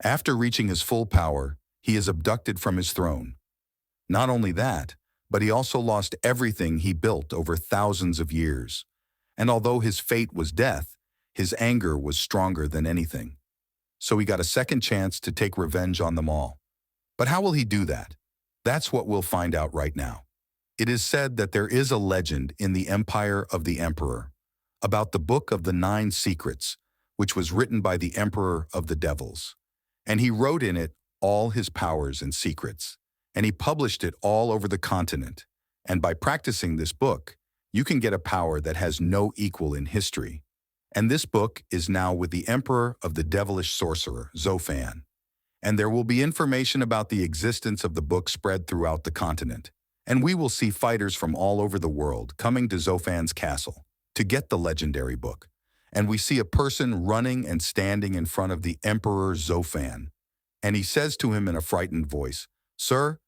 After reaching his full power, he is abducted from his throne. Not only that, but he also lost everything he built over thousands of years. And although his fate was death, his anger was stronger than anything. So he got a second chance to take revenge on them all. But how will he do that? That's what we'll find out right now. It is said that there is a legend in the Empire of the Emperor about the Book of the Nine Secrets, which was written by the Emperor of the Devils. And he wrote in it all his powers and secrets, and he published it all over the continent. And by practicing this book, you can get a power that has no equal in history. And this book is now with the Emperor of the Devilish Sorcerer, Zofan. And there will be information about the existence of the book spread throughout the continent. And we will see fighters from all over the world coming to Zofan's castle to get the legendary book. And we see a person running and standing in front of the Emperor Zofan. And he says to him in a frightened voice, "Sir,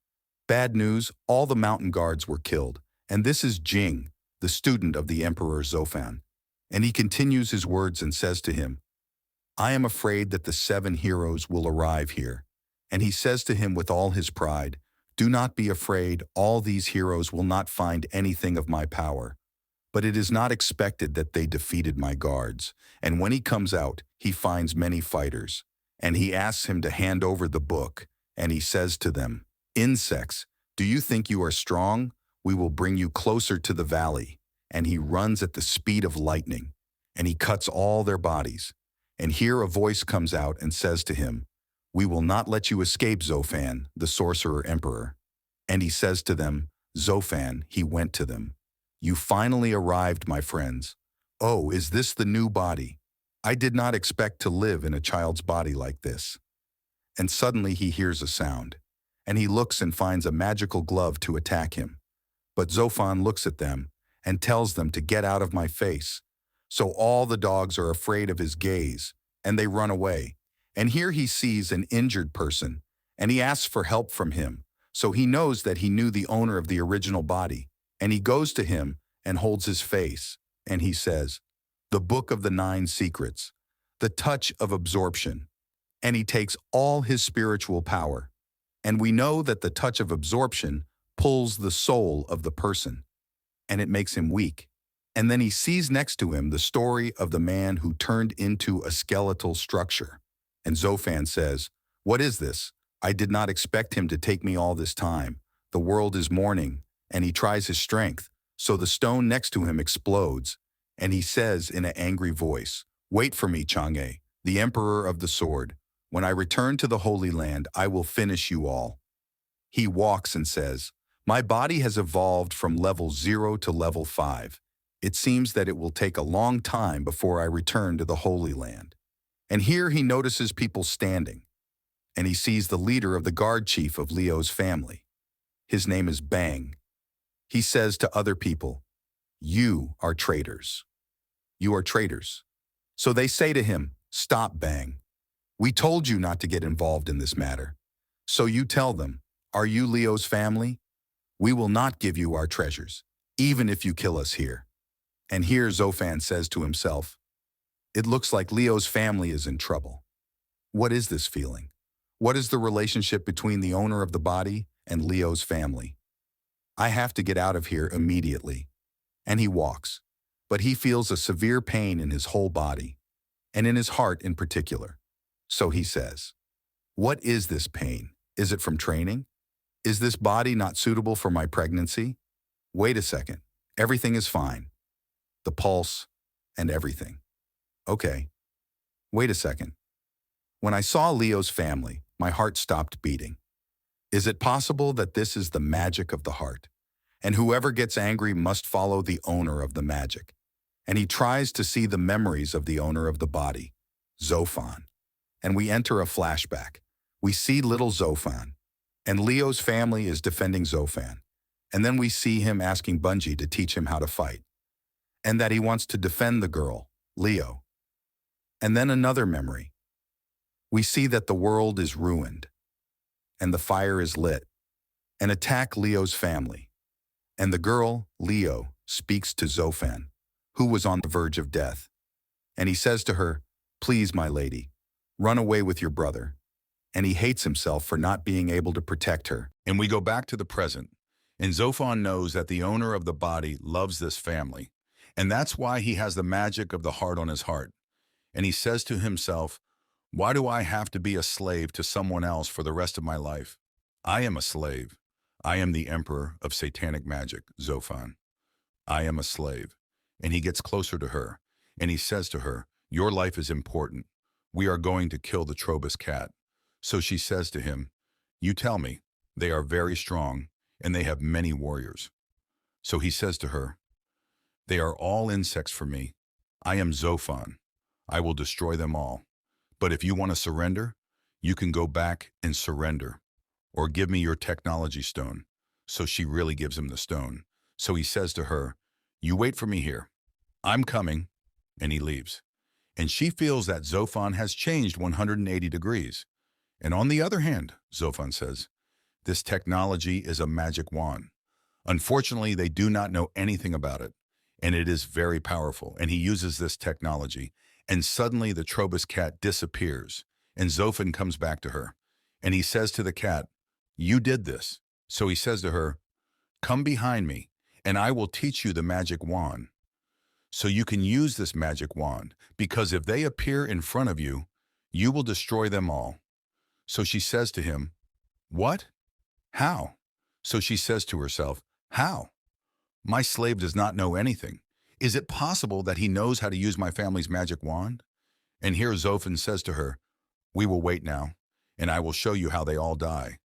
bad news, all the mountain guards were killed. And this is Jing, the student of the Emperor Zofan." And he continues his words and says to him, "I am afraid that the 7 heroes will arrive here." And he says to him with all his pride, "Do not be afraid, all these heroes will not find anything of my power. But it is not expected that they defeated my guards." And when he comes out, he finds many fighters. And he asks him to hand over the book, and he says to them, "Insects, do you think you are strong? We will bring you closer to the valley." And he runs at the speed of lightning, and he cuts all their bodies. And here a voice comes out and says to him, "We will not let you escape, Zofan, the sorcerer emperor." And he says to them, "Zofan," he went to them, "You finally arrived, my friends. Oh, is this the new body? I did not expect to live in a child's body like this." And suddenly he hears a sound, and he looks and finds a magical glove to attack him. But Zofan looks at them and tells them to get out of my face. So all the dogs are afraid of his gaze, and they run away. And here he sees an injured person, and he asks for help from him. So he knows that he knew the owner of the original body, and he goes to him and holds his face, and he says, "The Book of the Nine Secrets, the touch of absorption." And he takes all his spiritual power. And we know that the touch of absorption pulls the soul of the person, and it makes him weak. And then he sees next to him the story of the man who turned into a skeletal structure. And Zofan says, "What is this? I did not expect him to take me all this time. The world is mourning." And he tries his strength, so the stone next to him explodes. And he says in an angry voice, "Wait for me, Chang'e, the Emperor of the Sword. When I return to the Holy Land, I will finish you all." He walks and says, "My body has evolved from level 0 to level 5. It seems that it will take a long time before I return to the Holy Land." And here he notices people standing, and he sees the leader of the guard chief of Leo's family. His name is Bang. He says to other people, "You are traitors. You are traitors." So they say to him, "Stop, Bang. We told you not to get involved in this matter. So you tell them, are you Leo's family? We will not give you our treasures, even if you kill us here." And here Zofan says to himself, "It looks like Leo's family is in trouble. What is this feeling? What is the relationship between the owner of the body and Leo's family? I have to get out of here immediately." And he walks, but he feels a severe pain in his whole body, and in his heart in particular. So he says, "What is this pain? Is it from training? Is this body not suitable for my pregnancy? Wait a second, everything is fine. The pulse and everything. Okay, wait a second. When I saw Leo's family, my heart stopped beating. Is it possible that this is the magic of the heart? And whoever gets angry must follow the owner of the magic." And he tries to see the memories of the owner of the body, Zofan. And we enter a flashback. We see little Zofan, and Leo's family is defending Zofan. And then we see him asking Bungie to teach him how to fight, and that he wants to defend the girl, Leo. And then another memory. We see that the world is ruined, and the fire is lit, and attack Leo's family. And the girl, Leo, speaks to Zofan, who was on the verge of death. And he says to her, "Please, my lady, run away with your brother. and he hates himself for not being able to protect her. And we go back to the present, and Zophon knows that the owner of the body loves this family, and that's why he has the magic of the heart on his heart. And he says to himself, why do I have to be a slave to someone else for the rest of my life? I am a slave. I am the emperor of satanic magic, Zophon. I am a slave. And he gets closer to her, and he says to her, your life is important. We are going to kill the Trobus cat. So she says to him, you tell me. They are very strong, and they have many warriors. So he says to her, they are all insects for me. I am Zophon. I will destroy them all. But if you want to surrender, you can go back and surrender. Or give me your technology stone. So she really gives him the stone. So he says to her, you wait for me here. I'm coming. And he leaves. And she feels that Zophon has changed 180 degrees. And on the other hand, Zophon says, this technology is a magic wand. Unfortunately, they do not know anything about it. And it is very powerful. And he uses this technology. And suddenly the Trobus cat disappears. And Zophon comes back to her. And he says to the cat, you did this. So he says to her, come behind me, and I will teach you the magic wand. So you can use this magic wand, because if they appear in front of you, you will destroy them all. So she says to him, what? How? So she says to herself, how? My slave does not know anything. Is it possible that he knows how to use my family's magic wand? And here Zophon says to her, we will wait now, and I will show you how they all die.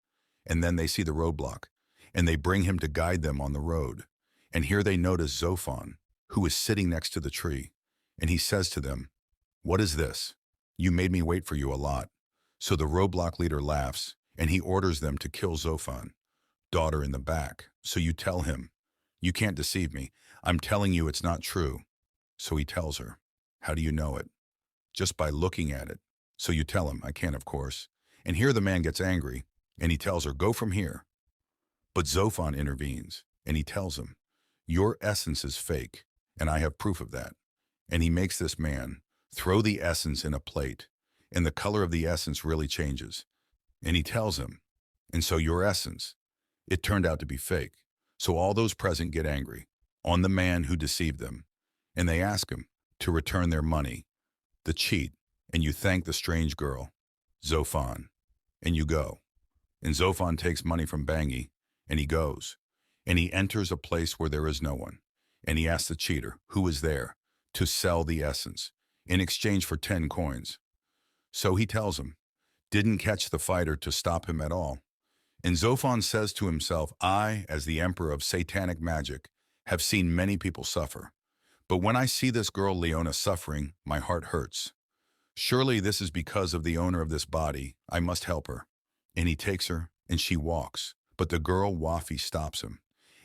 And then they see the roadblock, and they bring him to guide them on the road. And here they notice Zophon, who is sitting next to the tree. And he says to them, what is this? You made me wait for you a lot. So the roadblock leader laughs, and he orders them to kill Zophon, daughter in the back. So you tell him, you can't deceive me. I'm telling you it's not true. So he tells her, how do you know it? Just by looking at it. So you tell him, I can't, of course. And here the man gets angry, and he tells her, go from here. But Zophon intervenes, and he tells him, your essence is fake, and I have proof of that. And he makes this man throw the essence in a plate, and the color of the essence really changes. And he tells him, and so your essence, it turned out to be fake. So all those present get angry on the man who deceived them, and they ask him to return their money, the cheat, and you thank the strange girl, Zophon, and you go. And Zophon takes money from Bangi, and he goes. And he enters a place where there is no one. And he asks the cheater, who is there, to sell the essence, in exchange for 10 coins. So he tells him, didn't catch the fighter to stop him at all. And Zophon says to himself, I, as the emperor of satanic magic, have seen many people suffer. But when I see this girl Leona suffering, my heart hurts. Surely this is because of the owner of this body. I must help her. And he takes her, and she walks. But the girl Wafi stops him.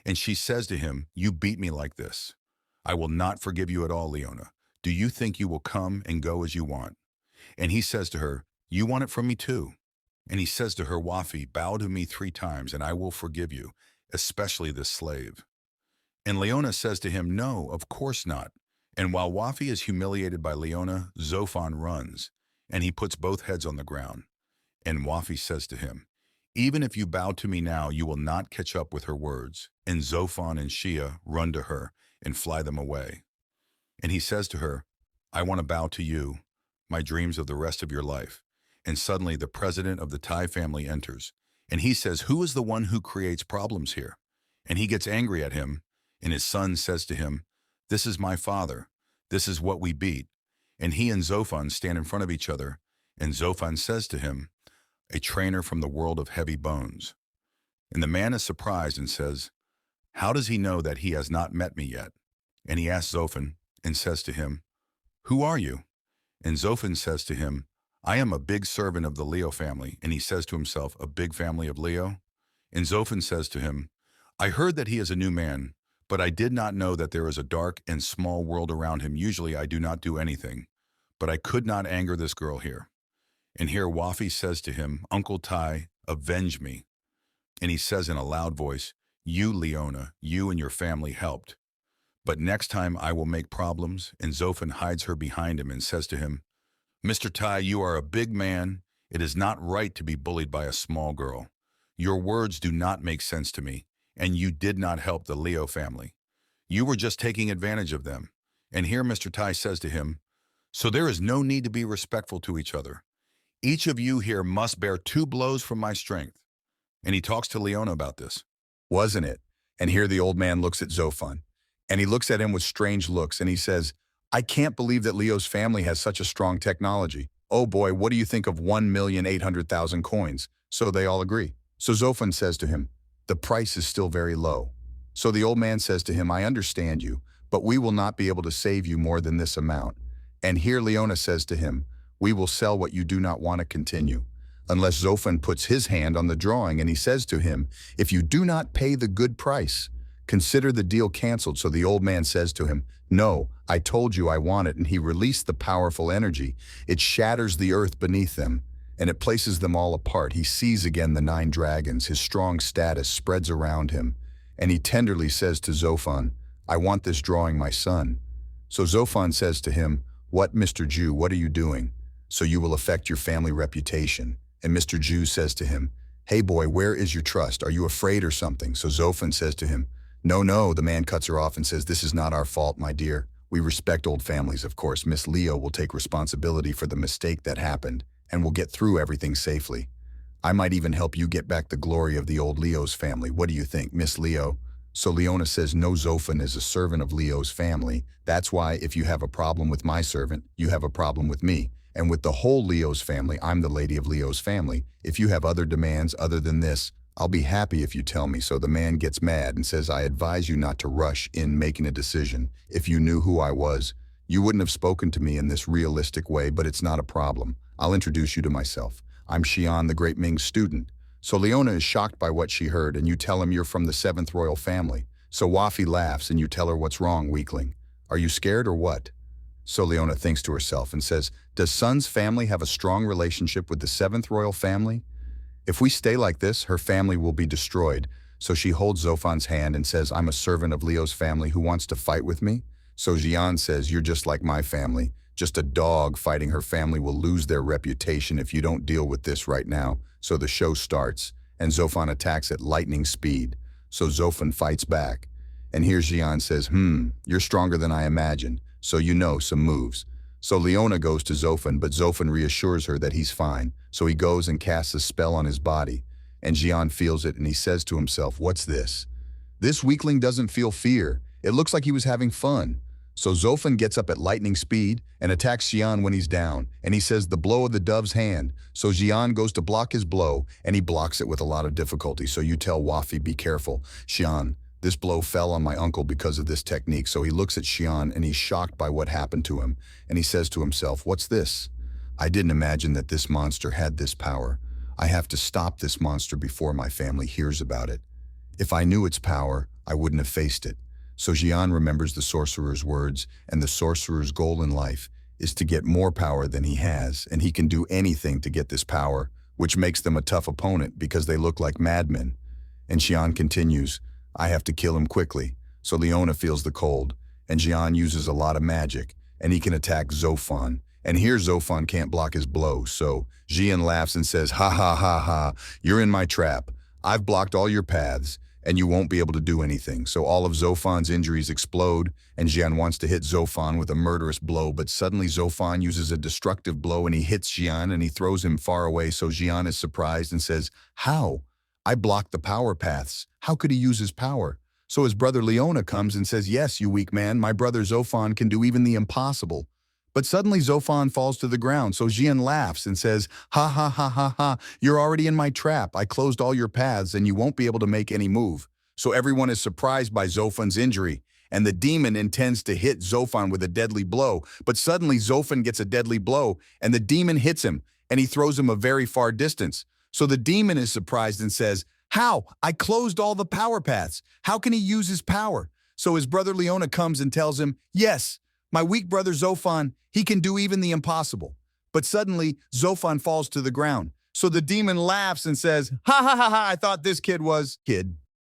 And she says to him, you beat me like this. I will not forgive you at all, Leona. Do you think you will come and go as you want? And he says to her, you want it from me too. And he says to her, Wafi, bow to me 3 times, and I will forgive you, especially this slave. And Leona says to him, no, of course not. And while Wafi is humiliated by Leona, Zophon runs, and he puts both heads on the ground. And Wafi says to him, even if you bow to me now, you will not catch up with her words. And Zophon and Shia run to her and fly them away. And he says to her, I want to bow to you, my dreams of the rest of your life. And suddenly the president of the Tai family enters, and he says, who is the one who creates problems here? And he gets angry at him, and his son says to him, this is my father. This is what we beat. And he and Zophon stand in front of each other, and Zophon says to him, a trainer from the world of heavy bones. And the man is surprised and says, how does he know that he has not met me yet? And he asks Zophon and says to him, who are you? And Zophon says to him, I am a big servant of the Leo family. And he says to himself, a big family of Leo? And Zophon says to him, I heard that he is a new man, but I did not know that there is a dark and small world around him. Usually I do not do anything, but I could not anger this girl here. And here Wafi says to him, Uncle Tai, avenge me. And he says in a loud voice, you, Leona, you and your family helped. But next time I will make problems. And Zophon hides her behind him and says to him, Mr. Tai, you are a big man. It is not right to be bullied by a small girl. Your words do not make sense to me, and you did not help the Leo family. You were just taking advantage of them. And here Mr. Tai says to him, so there is no need to be respectful to each other. Each of you here must bear 2 blows from my strength. And he talks to Leona about this. Wasn't it? And here the old man looks at Zophon, and he looks at him with strange looks, and he says, I can't believe that Leo's family has such a strong technology. Oh boy, what do you think of 1,800,000 coins? So they all agree. So Zophon says to him, the price is still very low. So the old man says to him, I understand you, but we will not be able to save you more than this amount. And here Leona says to him, we will sell what you do not want to continue. Unless Zophon puts his hand on the drawing and he says to him, if you do not pay the good price, consider the deal canceled. So the old man says to him, no, I told you I want it. And he released the powerful energy. It shatters the earth beneath them, and it places them all apart. He sees again the 9 dragons. His strong status spreads around him, and he tenderly says to Zophon, I want this drawing, my son. So Zophon says to him, what, Mr. Jew, what are you doing? So you will affect your family reputation. And Mr. Jew says to him, hey boy, where is your trust? Are you afraid or something? So Zophon says to him, no, the man cuts her off and says, this is not our fault, my dear. We respect old families, of course. Miss Leo will take responsibility for the mistake that happened, and will get through everything safely. I might even help you get back the glory of the old Leo's family. What do you think, Miss Leo? So Leona says, no, Zophon is a servant of Leo's family. That's why if you have a problem with my servant, you have a problem with me. And with the whole Leo's family, I'm the lady of Leo's family. If you have other demands other than this, I'll be happy if you tell me. So the man gets mad and says, I advise you not to rush in making a decision. If you knew who I was, you wouldn't have spoken to me in this realistic way, but it's not a problem. I'll introduce you to myself. I'm Xian, the great Ming student. So Leona is shocked by what she heard, and you tell him you're from the 7th royal family. So Wafi laughs and you tell her, what's wrong, weakling? Are you scared or what? So Leona thinks to herself and says, does Sun's family have a strong relationship with the 7th royal family? If we stay like this, her family will be destroyed. So she holds Zophon's hand and says, I'm a servant of Leo's family who wants to fight with me. So Xian says, you're just like my family. Just a dog fighting her family will lose their reputation if you don't deal with this right now. So the show starts, and Zophon attacks at lightning speed. So Zophon fights back. And here Xian says, you're stronger than I imagined. So you know some moves. So Leona goes to Zophon, but Zophon reassures her that he's fine. So he goes and casts a spell on his body. And Xian feels it and he says to himself, what's this? This weakling doesn't feel fear. It looks like he was having fun. So Zophon gets up at lightning speed and attacks Xian when he's down. And he says the blow of the dove's hand. So Xian goes to block his blow and he blocks it with a lot of difficulty. So you tell Wafi, be careful. Xian, this blow fell on my uncle because of this technique. So he looks at Xian and he's shocked by what happened to him. And he says to himself, what's this? I didn't imagine that this monster had this power. I have to stop this monster before my family hears about it. If I knew its power, I wouldn't have faced it. So Xian remembers the sorcerer's words, and the sorcerer's goal in life is to get more power than he has, and he can do anything to get this power, which makes them a tough opponent because they look like madmen. And Xian continues, I have to kill him quickly. So Leona feels the cold, and Xian uses a lot of magic, and he can attack Zophon. And here Zophon can't block his blow, so Xian laughs and says, ha ha ha ha, you're in my trap. I've blocked all your paths, and you won't be able to do anything. So all of Zophon's injuries explode, and Xian wants to hit Zophon with a murderous blow, but suddenly Zophon uses a destructive blow and he hits Xian and he throws him far away. So Xian is surprised and says, how? I blocked the power paths. How could he use his power? So his brother Leona comes and says, yes, you weak man, my brother Zophon can do even the impossible. But suddenly Zophon falls to the ground, so Xian laughs and says, ha ha ha ha ha, you're already in my trap. I closed all your paths and you won't be able to make any move. So everyone is surprised by Zophon's injury, and the demon intends to hit Zophon with a deadly blow. But suddenly Zophon gets a deadly blow, and the demon hits him, and he throws him a very far distance. So the demon is surprised and says, how? I closed all the power paths. How can he use his power? So his brother Leona comes and tells him, yes, my weak brother Zophon, he can do even the impossible. But suddenly, Zophon falls to the ground. So the demon laughs and says, ha ha ha ha, I thought this kid was... Kid.